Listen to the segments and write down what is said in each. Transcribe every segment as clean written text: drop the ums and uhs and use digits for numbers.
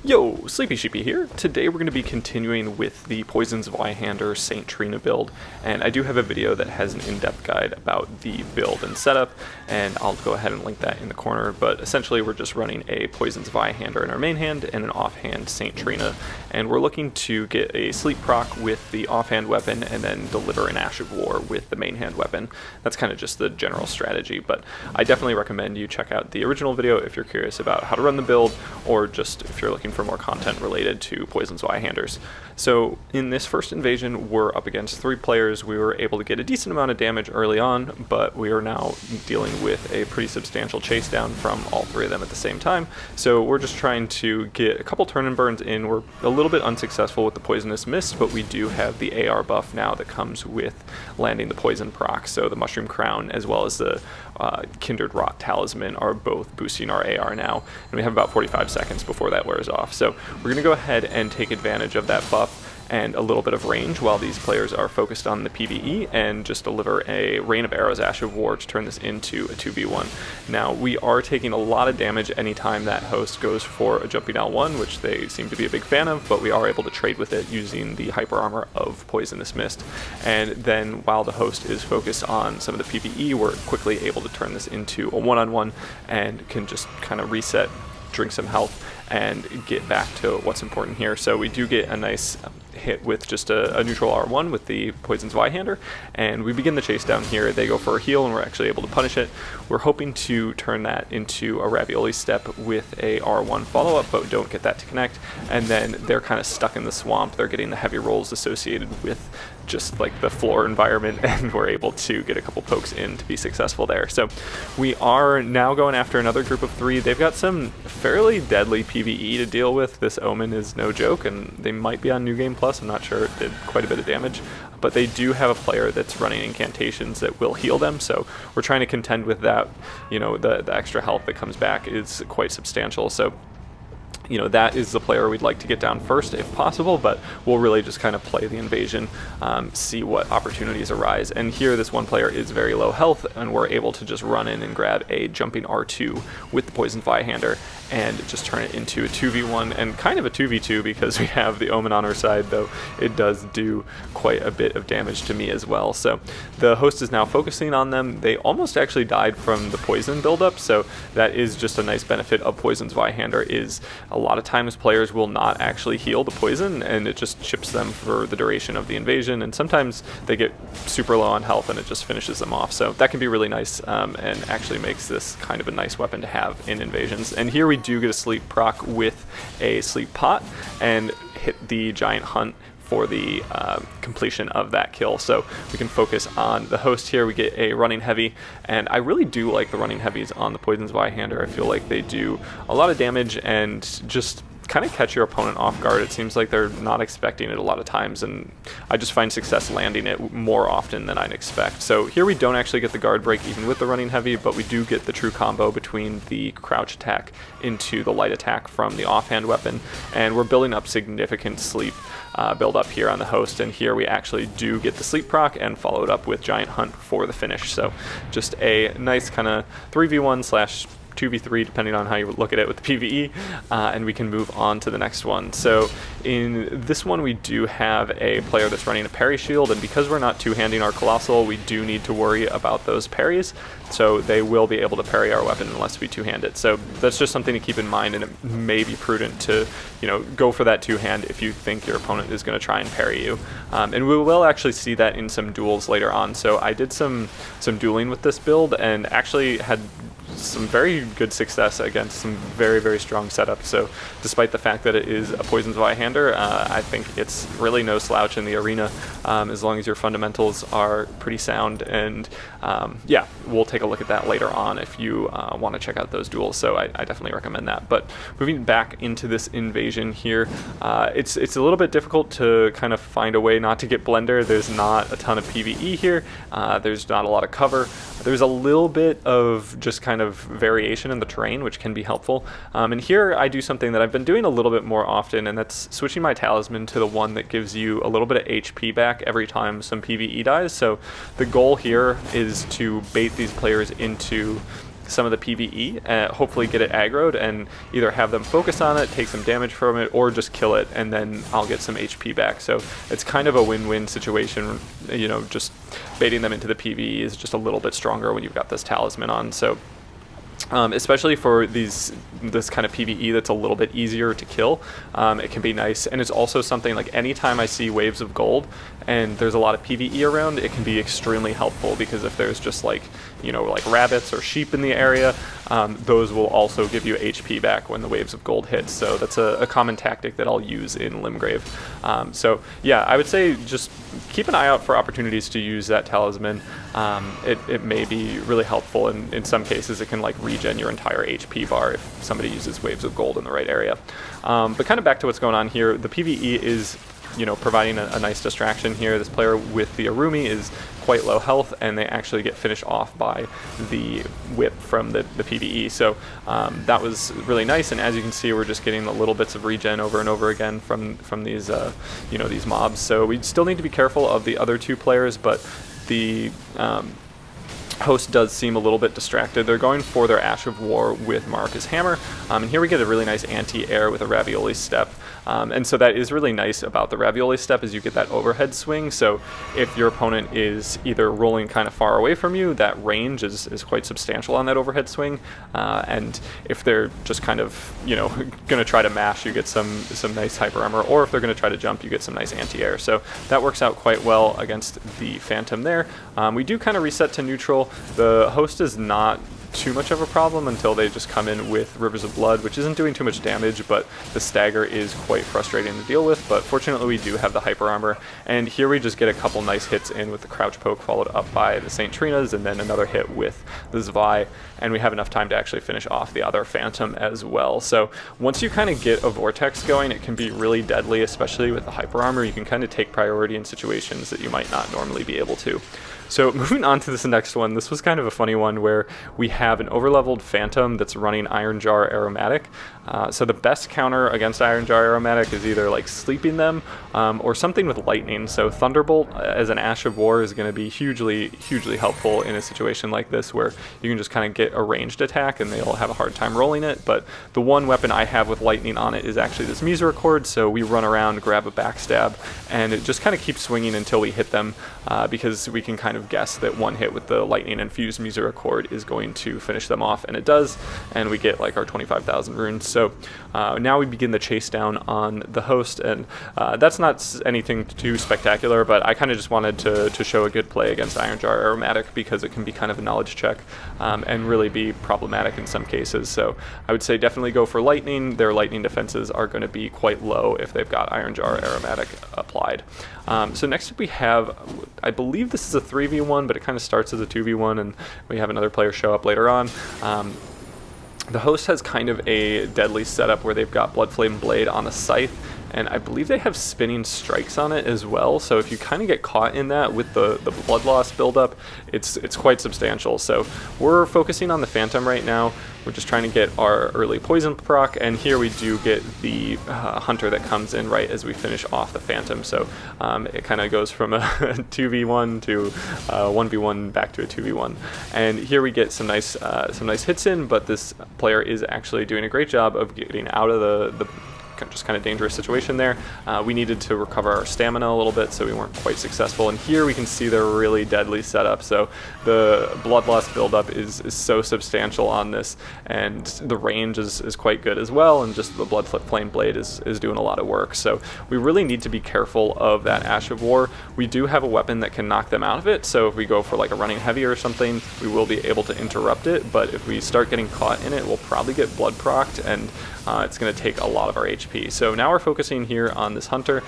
Yo, Sleepy Sheepy here. Today we're going to be continuing with the Poison Zweihander St. Trina build, and I do have a video that has an in-depth guide about the build and setup, and I'll go ahead and link that in the corner, but essentially we're just running a Poison Zweihander in our main hand and an offhand St. Trina, and we're looking to get a sleep proc with the offhand weapon and then deliver an Ash of War with the main hand weapon. That's kind of just the general strategy, but I definitely recommend you check out the original video if you're curious about how to run the build, or just if you're looking for more content related to Poison Zweihanders. So in this first invasion, we're up against 3 players. We were able to get a decent amount of damage early on, but we are now dealing with a pretty substantial chase down from all 3 of them at the same time. So we're just trying to get a couple turn and burns in. We're a little bit unsuccessful with the Poisonous Mist, but we do have the AR buff now that comes with landing the poison proc. So the Mushroom Crown as well as the Kindred Rot Talisman are both boosting our AR now, and we have about 45 seconds before that wears off. So we're going to go ahead and take advantage of that buff and a little bit of range while these players are focused on the PvE, and just deliver a Rain of Arrows Ash of War to turn this into a 2v1. Now, we are taking a lot of damage anytime that host goes for a jumping L1, which they seem to be a big fan of, but we are able to trade with it using the hyper armor of Poisonous Mist. And then while the host is focused on some of the PvE, we're quickly able to turn this into a one-on-one and can just kind of reset, drink some health, and get back to what's important here. So we do get a nice hit with just a neutral R1 with the Poison Zweihander, and we begin the chase down here. They go for a heal, and we're actually able to punish it. We're hoping to turn that into a Ravioli step with a R1 follow-up, but don't get that to connect, and then they're kind of stuck in the swamp. They're getting the heavy rolls associated with just like the floor environment, and we're able to get a couple pokes in to be successful there. So we are now going after another group of 3. They've got some fairly deadly PvE to deal with. This Omen is no joke, and they might be on New Game Plus. I'm not sure. It did quite a bit of damage, but they do have a player that's running incantations that will heal them, so we're trying to contend with that. You know, the extra health that comes back is quite substantial, so you know, that is the player we'd like to get down first if possible, but we'll really just kind of play the invasion, see what opportunities arise. And here this one player is very low health, and we're able to just run in and grab a jumping R2 with the Poison Zweihander and just turn it into a 2v1 and kind of a 2v2 because we have the Omen on our side, though it does do quite a bit of damage to me as well. So the host is now focusing on them. They almost actually died from the poison buildup, so that is just a nice benefit of Poison Zweihander. Is a lot of times players will not actually heal the poison, and it just chips them for the duration of the invasion, and sometimes they get super low on health and it just finishes them off. So that can be really nice, and actually makes this kind of a nice weapon to have in invasions. And here we do get a sleep proc with a sleep pot and hit the giant hunt for the completion of that kill. So we can focus on the host here. We get a running heavy, and I really do like the running heavies on the Poison Zweihander. I feel like they do a lot of damage and just kind of catch your opponent off guard. It seems like they're not expecting it a lot of times, and I just find success landing it more often than I'd expect. So here we don't actually get the guard break even with the running heavy, but we do get the true combo between the crouch attack into the light attack from the offhand weapon, and we're building up significant sleep build up here on the host, and here we actually do get the sleep proc and follow it up with giant hunt for the finish. So just a nice kind of 3v1 slash 2v3 depending on how you look at it with the PvE, and we can move on to the next one. So in this one we do have a player that's running a parry shield, and because we're not two-handing our Colossal, we do need to worry about those parries, so they will be able to parry our weapon unless we two-hand it. So that's just something to keep in mind, and it may be prudent to, you know, go for that two-hand if you think your opponent is going to try and parry you. And we will actually see that in some duels later on. So I did some dueling with this build and actually had some very good success against some very, very strong setups. So despite the fact that it is a Poison Zweihander, I think it's really no slouch in the arena, as long as your fundamentals are pretty sound. And yeah, we'll take a look at that later on if you want to check out those duels. So I definitely recommend that. But moving back into this invasion here, it's a little bit difficult to kind of find a way not to get blender. There's not a ton of PvE here. There's not a lot of cover. There's a little bit of just kind of variation in the terrain, which can be helpful. And here I do something that I've been doing a little bit more often, and that's switching my talisman to the one that gives you a little bit of HP back every time some PvE dies. So the goal here is to bait these players into some of the PvE, hopefully get it aggroed, and either have them focus on it, take some damage from it, or just kill it, and then I'll get some HP back. So it's kind of a win-win situation, you know, just baiting them into the PvE is just a little bit stronger when you've got this talisman on. So especially for this kind of PvE that's a little bit easier to kill, it can be nice. And it's also something like anytime I see waves of gold and there's a lot of PvE around, it can be extremely helpful, because if there's just like, you know, like rabbits or sheep in the area, those will also give you HP back when the waves of gold hit. So that's a common tactic that I'll use in Limgrave. So yeah, I would say just keep an eye out for opportunities to use that talisman. It may be really helpful, and in some cases it can like regen your entire HP bar if somebody uses waves of gold in the right area. But kind of back to what's going on here, the PvE is, you know, providing a nice distraction here. This player with the Arumi is quite low health, and they actually get finished off by the whip from the PvE. So that was really nice, and as you can see, we're just getting the little bits of regen over and over again from these you know, these mobs. So we still need to be careful of the other two players, but the host does seem a little bit distracted. They're going for their Ash of War with Marcus Hammer, and here we get a really nice anti-air with a Ravioli Step. And so that is really nice about the Ravioli Step, is you get that overhead swing. So if your opponent is either rolling kind of far away from you, that range is quite substantial on that overhead swing. And if they're just kind of, you know, going to try to mash, you get some nice hyper armor, or if they're going to try to jump, you get some nice anti-air. So that works out quite well against the Phantom there. We do kind of reset to neutral. The host is not too much of a problem until they just come in with Rivers of Blood, which isn't doing too much damage, but the stagger is quite frustrating to deal with. But fortunately we do have the hyper armor, and here we just get a couple nice hits in with the crouch poke, followed up by the St. Trina's, and then another hit with the Zwei, and we have enough time to actually finish off the other Phantom as well. So once you kind of get a vortex going, it can be really deadly, especially with the hyper armor. You can kind of take priority in situations that you might not normally be able to. So moving on to this next one, this was kind of a funny one where we have an overleveled Phantom that's running Iron Jar Aromatic. So the best counter against Iron Jar Aromatic is either like sleeping them or something with lightning. So Thunderbolt as an Ash of War is going to be hugely helpful in a situation like this, where you can just kind of get a ranged attack and they'll have a hard time rolling it. But the one weapon I have with lightning on it is actually this Misericord. So we run around, grab a backstab, and it just kind of keeps swinging until we hit them, because we can kind of guess that one hit with the lightning infused Misericord is going to finish them off, and it does, and we get like our 25,000 runes. So now we begin the chase down on the host, and that's not anything too spectacular, but I kind of just wanted to show a good play against Iron Jar Aromatic, because it can be kind of a knowledge check and really be problematic in some cases. So I would say definitely go for lightning. Their lightning defenses are going to be quite low if they've got Iron Jar Aromatic applied. So next up we have, I believe this is a 3v1, but it kind of starts as a 2v1, and we have another player show up later on. The host has kind of a deadly setup where they've got Bloodflame Blade on the Scythe, and I believe they have Spinning Strikes on it as well. So if you kind of get caught in that with the blood loss buildup, it's quite substantial. So we're focusing on the Phantom right now. We're just trying to get our early poison proc, and here we do get the Hunter that comes in right as we finish off the Phantom. So it kind of goes from a 2v1 to 1v1 back to a 2v1. And here we get some nice hits in, but this player is actually doing a great job of getting out of the just kind of dangerous situation there. We needed to recover our stamina a little bit, so we weren't quite successful. And here we can see their really deadly setup. So the blood loss buildup is so substantial on this, and the range is quite good as well, and just the blood flame blade is doing a lot of work. So we really need to be careful of that Ash of War. We do have a weapon that can knock them out of it, so if we go for like a running heavy or something, we will be able to interrupt it. But if we start getting caught in it, we'll probably get blood procced, and it's going to take a lot of our HP. So now we're focusing here on this Hunter.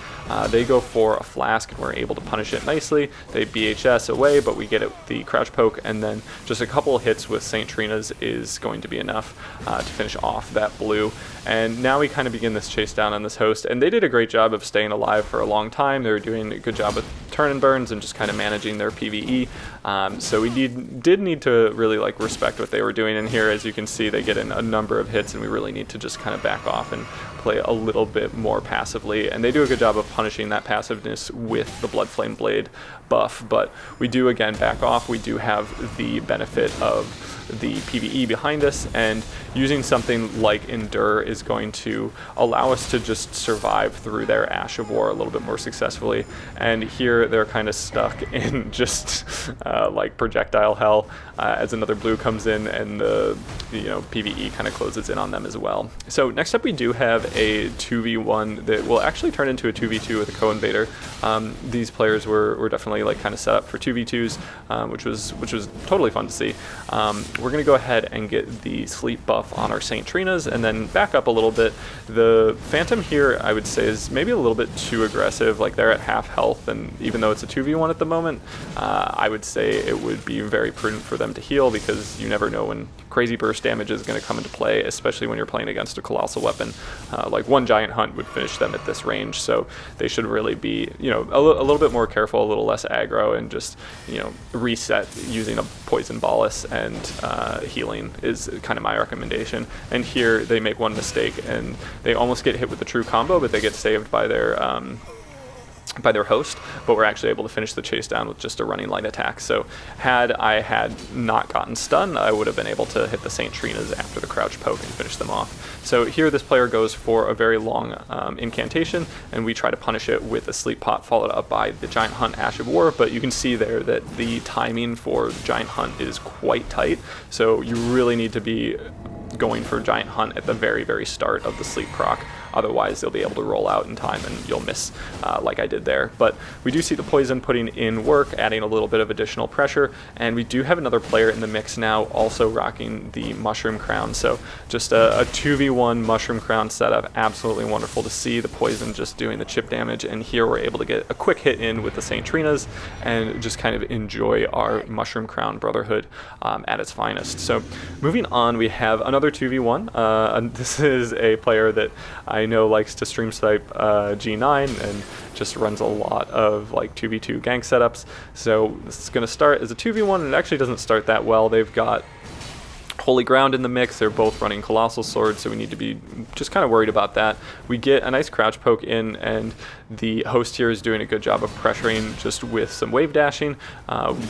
They go for a flask, and we're able to punish it nicely. They BHS away, but we get it with the crouch poke, and then just a couple of hits with St. Trina's is going to be enough to finish off that blue. And now we kind of begin this chase down on this host, and they did a great job of staying alive for a long time. They were doing a good job with turn and burns and just kind of managing their PvE. So we did need to really like respect what they were doing in here. As you can see, they get in a number of hits, and we really need to just kind of back off and play a little bit more passively, and they do a good job of punishing that passiveness with the Blood Flame Blade buff. But we do again back off. We do have the benefit of the PvE behind us, and using something like Endure is going to allow us to just survive through their Ash of War a little bit more successfully. And here they're kind of stuck in just like projectile hell as another blue comes in, and the PvE kind of closes in on them as well. So next up we do have a 2v1 that will actually turn into a 2v2 with a co-invader. These players were definitely like kind of set up for 2v2s, which was totally fun to see. We're gonna go ahead and get the sleep buff on our Saint Trinas, and then back up a little bit. The Phantom here, I would say, is maybe a little bit too aggressive. Like, they're at half health, and even though it's a 2v1 at the moment, I would say it would be very prudent for them to heal, because you never know when crazy burst damage is going to come into play, especially when you're playing against a colossal weapon. Like, one giant hunt would finish them at this range, so they should really be, a little bit more careful, a little less aggro, and just, reset using a poison bolus, and healing is kind of my recommendation. And here they make one mistake and they almost get hit with the true combo, but they get saved by their host, but we're actually able to finish the chase down with just a running light attack. So had I not gotten stunned, I would have been able to hit the Saint Trinas after the crouch poke and finish them off. So here this player goes for a very long incantation, and we try to punish it with a sleep pot followed up by the Giant Hunt Ash of War, but you can see there that the timing for the Giant Hunt is quite tight, so you really need to be going for Giant Hunt at the very, very start of the sleep proc. Otherwise, they'll be able to roll out in time and you'll miss like I did there. But we do see the poison putting in work, adding a little bit of additional pressure, and we do have another player in the mix now also rocking the Mushroom Crown. So just a 2v1 Mushroom Crown setup, absolutely wonderful to see. The poison just doing the chip damage, and here we're able to get a quick hit in with the Saint Trinas and just kind of enjoy our Mushroom Crown Brotherhood at its finest. So moving on, we have another 2v1. And this is a player that I know likes to stream snipe G9 and just runs a lot of like 2v2 gank setups. So this is going to start as a 2v1, and it actually doesn't start that well. They've got Holy Ground in the mix. They're both running Colossal Swords, so we need to be just kind of worried about that. We get a nice crouch poke in, and the host here is doing a good job of pressuring just with some wave dashing.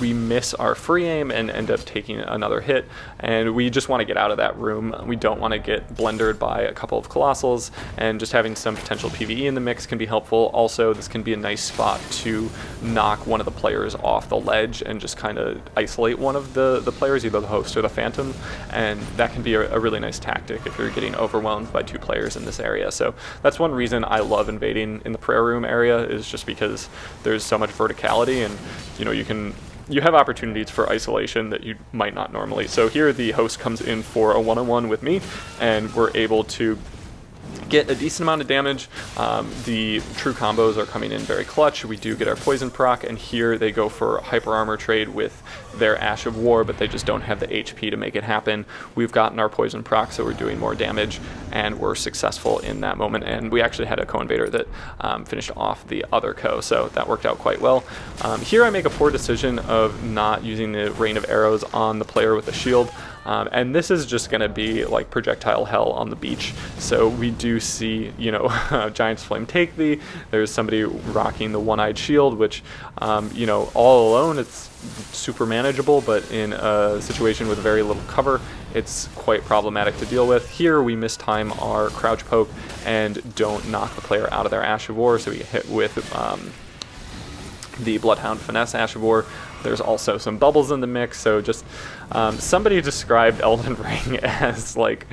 We miss our free aim and end up taking another hit, and we just want to get out of that room. We don't want to get blendered by a couple of Colossals, and just having some potential PvE in the mix can be helpful. Also, this can be a nice spot to knock one of the players off the ledge and just kind of isolate one of the players, either the host or the Phantom. And that can be a really nice tactic if you're getting overwhelmed by two players in this area. So that's one reason I love invading in the prayer room area, is just because there's so much verticality, and you have opportunities for isolation that you might not normally. So here the host comes in for a one-on-one with me, and we're able to get a decent amount of damage. The true combos are coming in very clutch. We do get our poison proc, and here they go for hyper armor trade with their Ash of War, but they just don't have the HP to make it happen. We've gotten our poison proc, so we're doing more damage, and we're successful in that moment. And we actually had a co-invader that finished off the other co, so that worked out quite well. Here I make a poor decision of not using the rain of arrows on the player with the shield. And this is just going to be like projectile hell on the beach. So we do see, Giant's Flame take thee. There's somebody rocking the one-eyed shield, which, all alone it's super manageable, but in a situation with very little cover, it's quite problematic to deal with. Here we mistime our crouch poke and don't knock the player out of their Ash of War, so we get hit with the Bloodhound Finesse Ash of War. There's also some bubbles in the mix, so just somebody described Elden Ring as like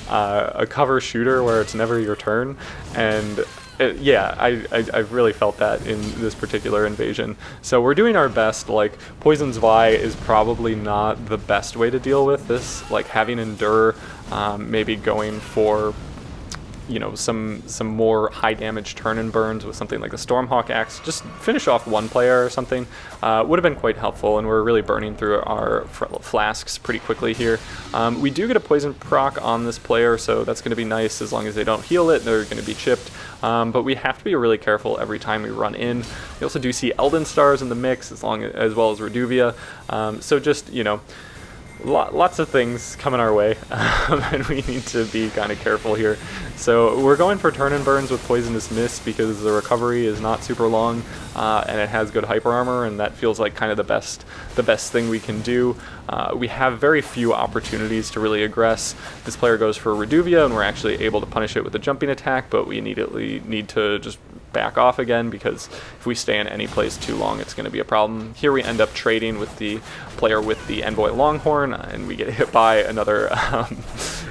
a cover shooter where it's never your turn, and I really felt that in this particular invasion. So we're doing our best. Like, Poison Zwei is probably not the best way to deal with this, like having Endure, maybe going for some more high damage turn and burns with something like the Stormhawk Axe. Just finish off one player or something would have been quite helpful, and we're really burning through our flasks pretty quickly here. We do get a poison proc on this player, so that's going to be nice. As long as they don't heal it, they're going to be chipped. But we have to be really careful every time we run in. We also do see Elden Stars in the mix, as well as Reduvia. So just, lots of things coming our way, and we need to be kind of careful here. So we're going for turn and burns with Poisonous Mist because the recovery is not super long, and it has good hyper armor, and that feels like kind of the best thing we can do. We have very few opportunities to really aggress. This player goes for Reduvia, and we're actually able to punish it with a jumping attack, but we immediately need to just back off again, because if we stay in any place too long, it's going to be a problem. Here we end up trading with the player with the Envoy Longhorn, and we get hit by another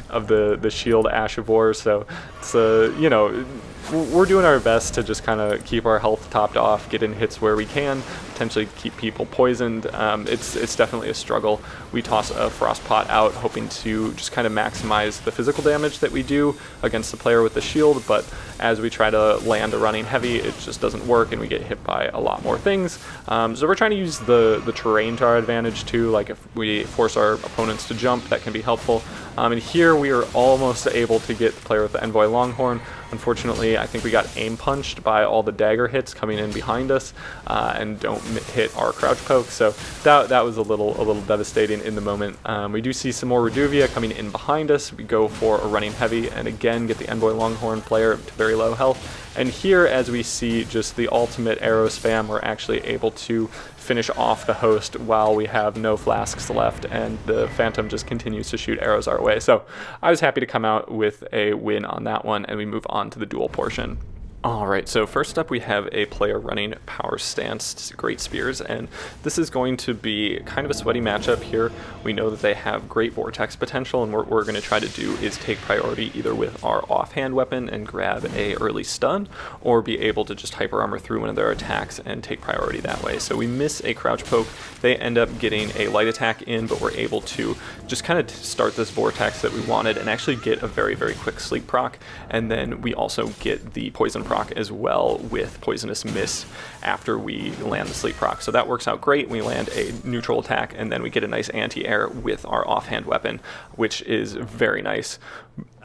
of the Shield Ash of War. So it's you know, we're doing our best to just kind of keep our health topped off, get in hits where we can, potentially keep people poisoned. It's definitely a struggle. We toss a Frostbite out, hoping to just kind of maximize the physical damage that we do against the player with the shield, but as we try to land a running heavy, it just doesn't work, and we get hit by a lot more things. So we're trying to use the terrain to our advantage too, like if we force our opponents to jump, that can be helpful. And here we are almost able to get the player with the Envoy Longhorn. Unfortunately, I think we got aim punched by all the dagger hits coming in behind us, and don't hit our crouch poke. So that was a little devastating in the moment. We do see some more Reduvia coming in behind us. We go for a running heavy, and again get the Envoy Longhorn player to very low health. And here, as we see just the ultimate arrow spam, we're actually able to finish off the host while we have no flasks left, and the Phantom just continues to shoot arrows our way. So I was happy to come out with a win on that one, and we move on to the duel portion. Alright, so first up we have a player running power-stanced Great Spears, and this is going to be kind of a sweaty matchup here. We know that they have great vortex potential, and what we're going to try to do is take priority either with our offhand weapon and grab a early stun, or be able to just hyper armor through one of their attacks and take priority that way. So we miss a crouch poke, they end up getting a light attack in, but we're able to just kind of start this vortex that we wanted and actually get a very quick sleep proc, and then we also get the poison proc as well with Poisonous Mist after we land the sleep proc. So that works out great. We land a neutral attack, and then we get a nice anti-air with our offhand weapon, which is very nice.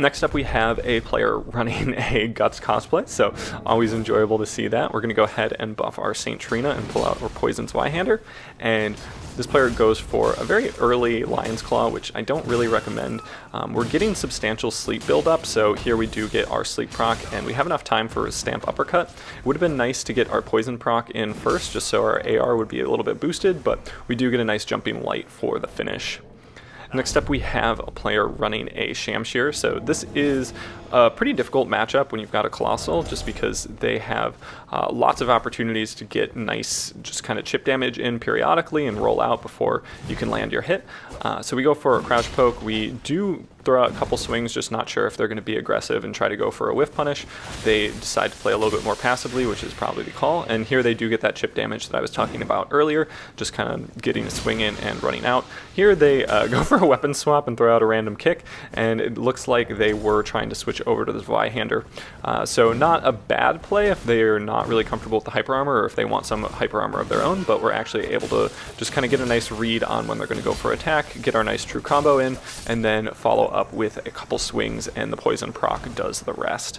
Next up we have a player running a Guts cosplay, so always enjoyable to see that. We're going to go ahead and buff our Saint Trina and pull out our Poison Zweihander, and this player goes for a very early Lion's Claw, which I don't really recommend. We're getting substantial sleep buildup, so here we do get our sleep proc, and we have enough time for a stamp uppercut. It would have been nice to get our poison proc in first, just so our AR would be a little bit boosted, but we do get a nice jumping light for the finish. Next up we have a player running a Shamshir, so this is a pretty difficult matchup when you've got a Colossal, just because they have lots of opportunities to get nice just kind of chip damage in periodically and roll out before you can land your hit. So we go for a crouch poke. We do throw out a couple swings, just not sure if they're going to be aggressive and try to go for a whiff punish. They decide to play a little bit more passively, which is probably the call, and here they do get that chip damage that I was talking about earlier, just kind of getting a swing in and running out. Here they go for a weapon swap and throw out a random kick, and it looks like they were trying to switch over to the Zweihander. So not a bad play if they're not really comfortable with the hyper armor, or if they want some hyper armor of their own, but we're actually able to just kind of get a nice read on when they're going to go for attack, get our nice true combo in, and then follow up with a couple swings, and the poison proc does the rest.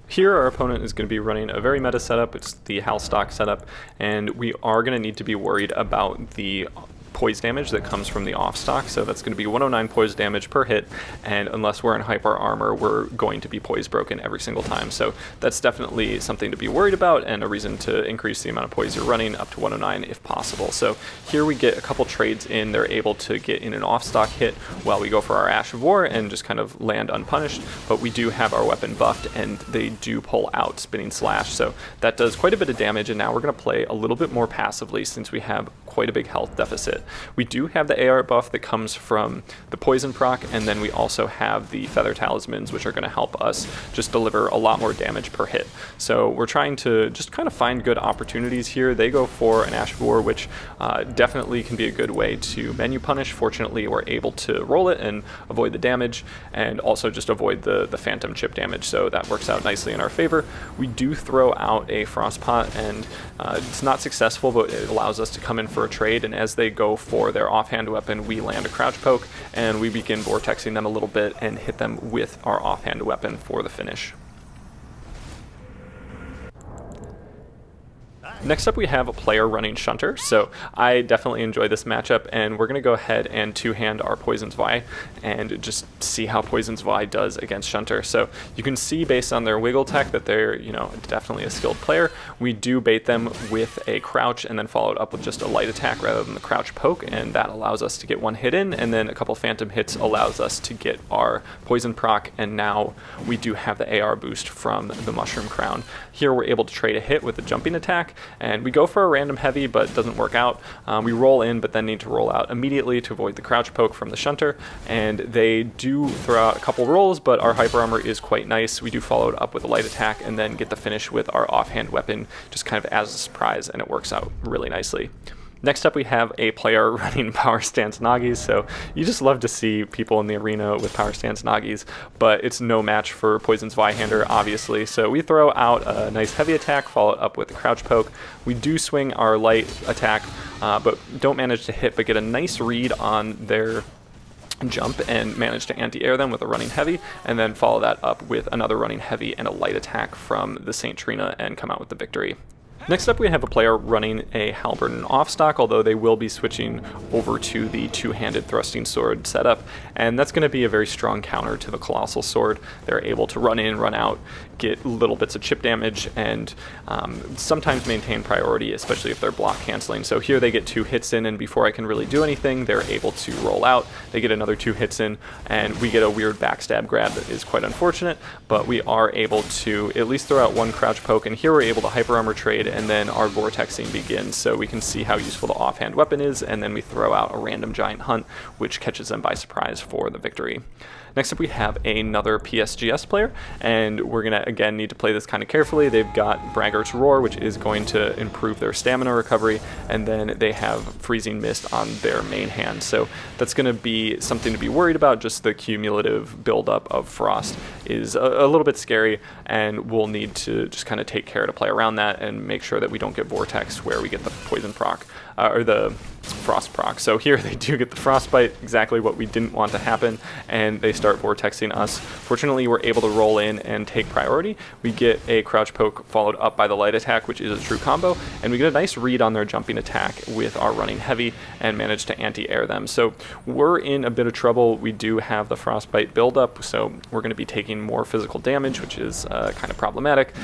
Here our opponent is going to be running a very meta setup. It's the Halstock setup, and we are going to need to be worried about the poise damage that comes from the off stock, so that's going to be 109 poise damage per hit, and unless we're in hyper armor, we're going to be poise broken every single time. So that's definitely something to be worried about, and a reason to increase the amount of poise you're running up to 109 if possible. So here we get a couple trades in. They're able to get in an off stock hit while we go for our Ash of War and just kind of land unpunished, but we do have our weapon buffed, and they do pull out Spinning Slash, so that does quite a bit of damage. And now we're going to play a little bit more passively since we have quite a big health deficit. We do have the AR buff that comes from the poison proc, and then we also have the feather talismans, which are going to help us just deliver a lot more damage per hit. So we're trying to just kind of find good opportunities here. They go for an Ash of War, which definitely can be a good way to menu punish. Fortunately, we're able to roll it and avoid the damage, and also just avoid the phantom chip damage, so that works out nicely in our favor. We do throw out a Frostbite, and it's not successful, but it allows us to come in for a trade, and as they go for their offhand weapon, we land a crouch poke, and we begin vortexing them a little bit and hit them with our offhand weapon for the finish. Next up we have a player running shunter, so I definitely enjoy this matchup, and we're going to go ahead and two-hand our Poison Zwei and just see how Poison Zwei does against shunter. So you can see based on their wiggle tech that they're, definitely a skilled player. We do bait them with a crouch and then follow it up with just a light attack rather than the crouch poke, and that allows us to get one hit in, and then a couple phantom hits allows us to get our poison proc, and now we do have the AR boost from the mushroom crown. Here we're able to trade a hit with a jumping attack, and we go for a random heavy, but it doesn't work out. We roll in, but then need to roll out immediately to avoid the crouch poke from the shunter, and they do throw out a couple rolls, but our hyper armor is quite nice. We do follow it up with a light attack and then get the finish with our offhand weapon just kind of as a surprise, and it works out really nicely. Next up we have a player running power stance Nagis, so you just love to see people in the arena with power stance Nagis, but it's no match for Poison Zweihander, obviously. So we throw out a nice heavy attack, follow it up with a crouch poke. We do swing our light attack, but don't manage to hit, but get a nice read on their jump and manage to anti-air them with a running heavy, and then follow that up with another running heavy and a light attack from the Saint Trina and come out with the victory. Next up we have a player running a halberd and off stock, although they will be switching over to the two-handed thrusting sword setup, and that's going to be a very strong counter to the colossal sword. They're able to run in, run out, get little bits of chip damage, and sometimes maintain priority, especially if they're block canceling. So here they get 2 hits in, and before I can really do anything, they're able to roll out. They get another 2 hits in, and we get a weird backstab grab that is quite unfortunate, but we are able to at least throw out 1 crouch poke, and here we're able to hyper armor trade, and then our vortexing begins, so we can see how useful the offhand weapon is, and then we throw out a random giant hunt, which catches them by surprise for the victory. Next up we have another PSGS player, and we're going to again need to play this kind of carefully. They've got Braggart's Roar, which is going to improve their stamina recovery, and then they have Freezing Mist on their main hand, so that's going to be something to be worried about. Just the cumulative buildup of frost is a little bit scary, and we'll need to just kind of take care to play around that and make sure that we don't get Vortex where we get the poison proc, or the frost proc. So here they do get the frostbite, exactly what we didn't want to happen, and they start vortexing us. Fortunately, we're able to roll in and take priority. We get a crouch poke followed up by the light attack, which is a true combo, and we get a nice read on their jumping attack with our running heavy and manage to anti-air them. So we're in a bit of trouble. We do have the frostbite buildup, so we're going to be taking more physical damage, which is kind of problematic.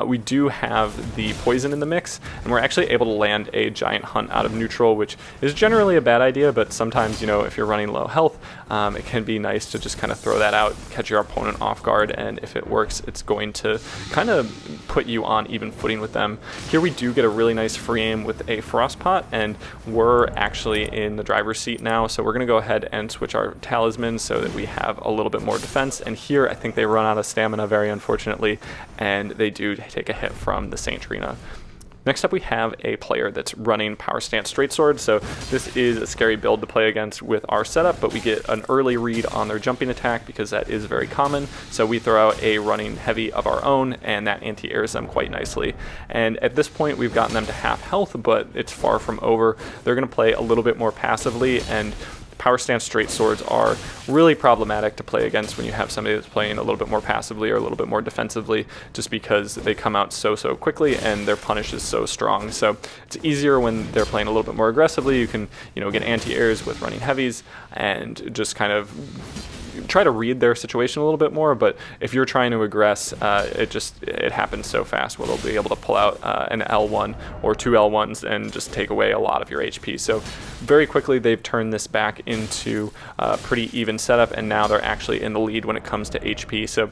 We do have the poison in the mix, and we're actually able to land a giant hunt out of neutral, which is generally a bad idea, but sometimes, if you're running low health, it can be nice to just kind of throw that out, catch your opponent off guard, and if it works, it's going to kind of put you on even footing with them. Here we do get a really nice free aim with a frost pot, and we're actually in the driver's seat now, so we're going to go ahead and switch our talisman so that we have a little bit more defense, and here I think they run out of stamina very unfortunately, and they do take a hit from the Saint Trina. Next up we have a player that's running power stance straight sword, so this is a scary build to play against with our setup, but we get an early read on their jumping attack because that is very common, so we throw out a running heavy of our own, and that anti-airs them quite nicely. And at this point we've gotten them to half health, but it's far from over. They're going to play a little bit more passively, and power stance straight swords are really problematic to play against when you have somebody that's playing a little bit more passively or a little bit more defensively, just because they come out so quickly and their punish is so strong. So it's easier when they're playing a little bit more aggressively. You can get anti-airs with running heavies and just kind of try to read their situation a little bit more, but if you're trying to aggress, it happens so fast where they'll be able to pull out an L1 or 2 L1s and just take away a lot of your HP. So very quickly they've turned this back into a pretty even setup, and now they're actually in the lead when it comes to HP. So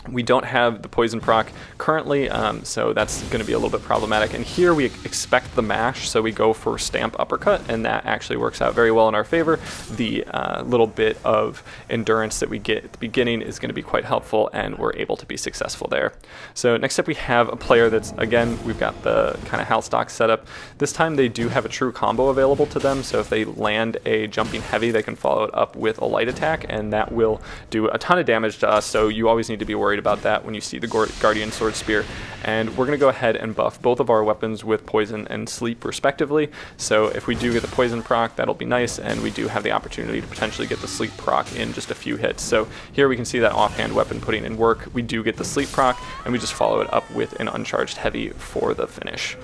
we don't have the poison proc currently, so that's going to be a little bit problematic. And here we expect the mash, so we go for stamp uppercut, and that actually works out very well in our favor. The little bit of endurance that we get at the beginning is going to be quite helpful, and we're able to be successful there. So next up we have a player that's, again, we've got the kind of Halstock setup. This time they do have a true combo available to them, so if they land a jumping heavy, they can follow it up with a light attack, and that will do a ton of damage to us, so you always need to be worried about that when you see the Guardian Sword Spear. And we're going to go ahead and buff both of our weapons with poison and sleep respectively, so if we do get the poison proc, that'll be nice, and we do have the opportunity to potentially get the sleep proc in just a few hits. So here we can see that offhand weapon putting in work. We do get the sleep proc, and we just follow it up with an uncharged heavy for the finish.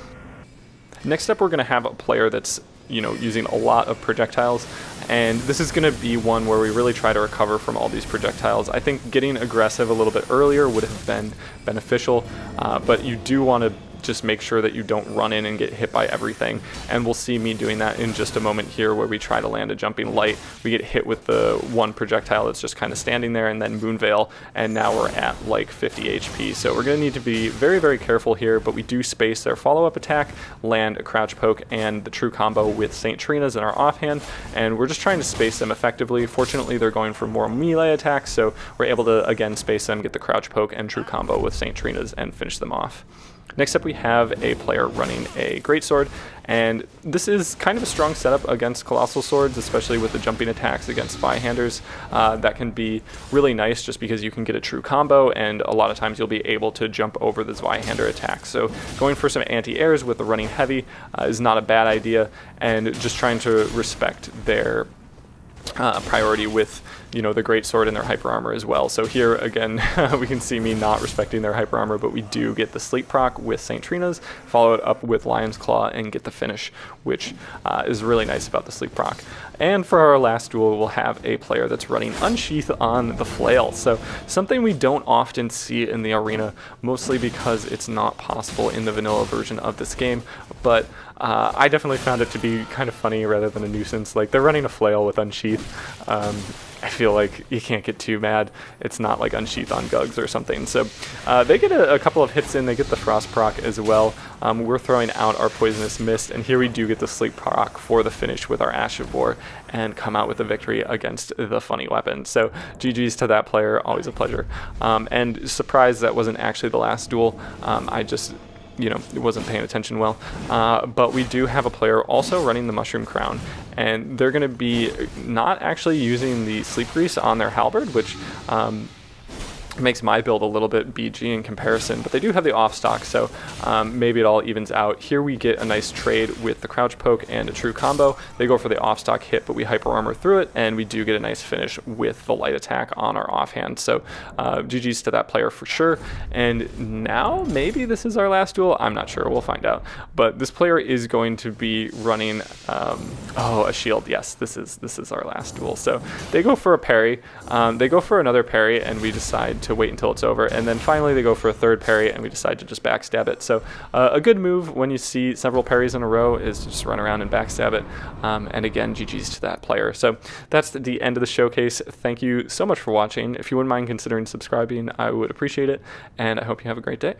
Next up, we're going to have a player that's, you know, using a lot of projectiles, and this is going to be one where we really try to recover from all these projectiles. I think getting aggressive a little bit earlier would have been beneficial, but you do want to just make sure that you don't run in and get hit by everything, and we'll see me doing that in just a moment here, where we try to land a jumping light. We get hit with the one projectile that's just kind of standing there, and then Moonveil, and now we're at like 50 HP. So we're going to need to be very, very careful here, but we do space their follow-up attack, land a crouch poke, and the true combo with St. Trina's in our offhand, and we're just trying to space them effectively. Fortunately, they're going for more melee attacks, so we're able to again space them, get the crouch poke and true combo with St. Trina's, and finish them off. Next up, we have a player running a greatsword, and this is kind of a strong setup against colossal swords, especially with the jumping attacks against Zweihanders. That can be really nice just because you can get a true combo, and a lot of times you'll be able to jump over the Zweihander attack. So going for some anti-airs with the running heavy is not a bad idea, and just trying to respect their priority with, you know, the greatsword and their hyper armor as well. So here again, we can see me not respecting their hyper armor, but we do get the sleep proc with St. Trina's, follow it up with Lion's Claw, and get the finish, which is really nice about the sleep proc. And for our last duel, we'll have a player that's running Unsheath on the flail. So something we don't often see in the arena, mostly because it's not possible in the vanilla version of this game, but I definitely found it to be kind of funny rather than a nuisance. Like, they're running a flail with Unsheath. I feel like you can't get too mad. It's not like Unsheath on Gugs or something. So they get a couple of hits in. They get the Frost proc as well. We're throwing out our Poisonous Mist, and here we do get the Sleep proc for the finish with our Ash of War, and come out with a victory against the funny weapon. So GG's to that player, always a pleasure. And surprised that wasn't actually the last duel. I just, you know, wasn't paying attention well. But we do have a player also running the Mushroom Crown, and they're going to be not actually using the Sleep Grease on their halberd, which makes my build a little bit BG in comparison, but they do have the off stock, so maybe it all evens out. Here we get a nice trade with the crouch poke and a true combo. They go for the off stock hit, but we hyper armor through it, and we do get a nice finish with the light attack on our offhand. So GG's to that player for sure. And now maybe this is our last duel. I'm not sure. We'll find out. But this player is going to be running a shield. Yes, this is our last duel. So they go for a parry. They go for another parry, and we decide to wait until it's over, and then finally they go for a third parry, and we decide to just backstab it. So a good move when you see several parries in a row is to just run around and backstab it, and again, GG's to that player. So that's the end of the showcase. Thank you so much for watching. If you wouldn't mind considering subscribing, I would appreciate it, and I hope you have a great day.